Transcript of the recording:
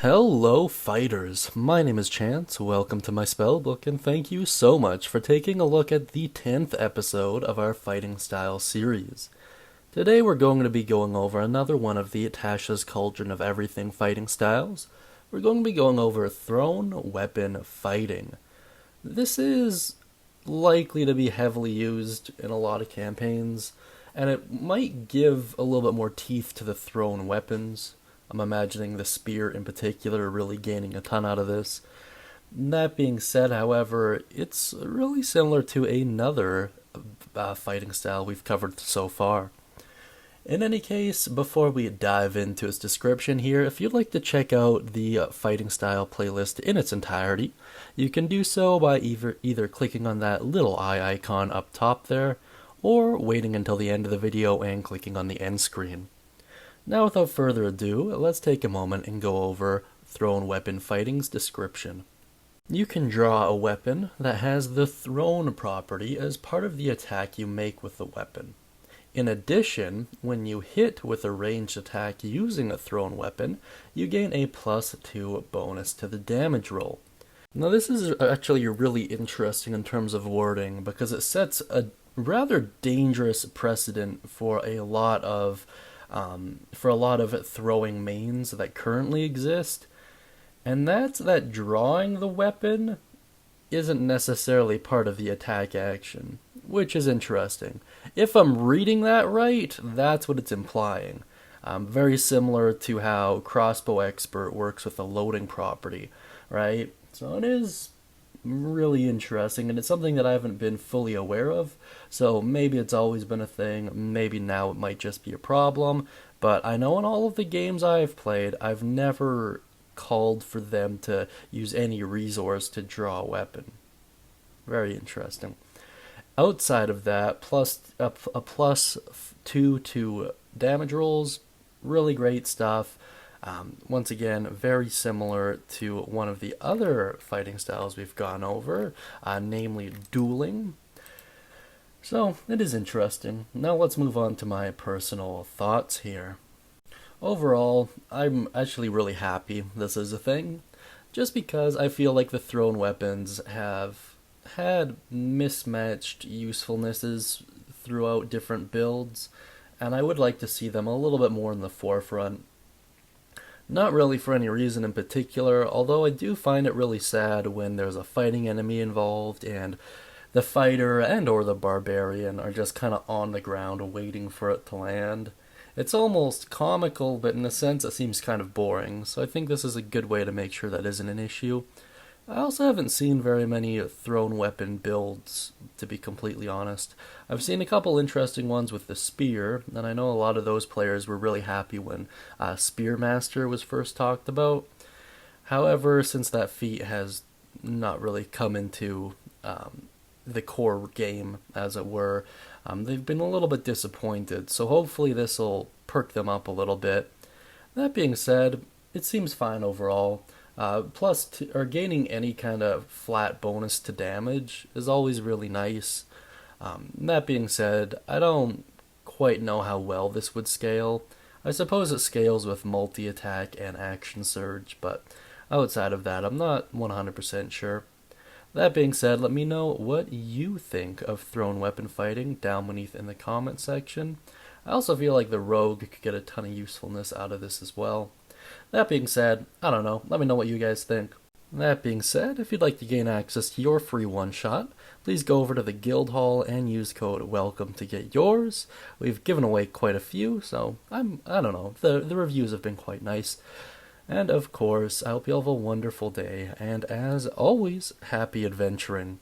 Hello, fighters. My name is Chance. Welcome to my spellbook, and thank you so much for taking a look at the 10th episode of our fighting style series. Today we're going to be going over another one of the Tasha's Cauldron of Everything fighting styles. We're going to be going over thrown weapon fighting. This is likely to be heavily used in a lot of campaigns, and it might give a little bit more teeth to the thrown weapons. I'm imagining the spear in particular really gaining a ton out of this. That being said, however, it's really similar to another fighting style we've covered so far. In any case, before we dive into its description here, if you'd like to check out the fighting style playlist in its entirety, you can do so by either clicking on that little eye icon up top there, or waiting until the end of the video and clicking on the end screen. Now, without further ado, let's take a moment and go over thrown weapon fighting's description. You can draw a weapon that has the thrown property as part of the attack you make with the weapon. In addition, when you hit with a ranged attack using a thrown weapon, you gain a +2 bonus to the damage roll. Now, this is actually really interesting in terms of wording because it sets a rather dangerous precedent for a lot of throwing mains that currently exist, and that's that drawing the weapon isn't necessarily part of the attack action, which is interesting. If I'm reading that right, that's what it's implying. Very similar to how Crossbow Expert works with the loading property, right? So it is really interesting, and it's something that I haven't been fully aware of, so maybe it's always been a thing, maybe now it might just be a problem, but I know in all of the games I've played, I've never called for them to use any resource to draw a weapon. Very interesting. Outside of that, a +2 to damage rolls, really great stuff. Once again, very similar to one of the other fighting styles we've gone over, namely dueling. So, it is interesting. Now let's move on to my personal thoughts here. Overall, I'm actually really happy this is a thing, just because I feel like the thrown weapons have had mismatched usefulnesses throughout different builds, and I would like to see them a little bit more in the forefront. Not really for any reason in particular, although I do find it really sad when there's a fighting enemy involved and the fighter and or the barbarian are just kind of on the ground waiting for it to land. It's almost comical, but in a sense it seems kind of boring, so I think this is a good way to make sure that isn't an issue. I also haven't seen very many thrown weapon builds, to be completely honest. I've seen a couple interesting ones with the spear, and I know a lot of those players were really happy when Spearmaster was first talked about. However, since that feat has not really come into the core game, as it were, they've been a little bit disappointed, so hopefully this will perk them up a little bit. That being said, it seems fine overall. Gaining any kind of flat bonus to damage is always really nice. That being said, I don't quite know how well this would scale. I suppose it scales with multi-attack and action surge, but outside of that, I'm not 100% sure. That being said, let me know what you think of thrown weapon fighting down beneath in the comment section. I also feel like the rogue could get a ton of usefulness out of this as well. That being said, I don't know, let me know what you guys think. That being said, if you'd like to gain access to your free one-shot, please go over to the guild hall and use code WELCOME to get yours. We've given away quite a few, so I don't know, the reviews have been quite nice. And of course, I hope you all have a wonderful day, and as always, happy adventuring.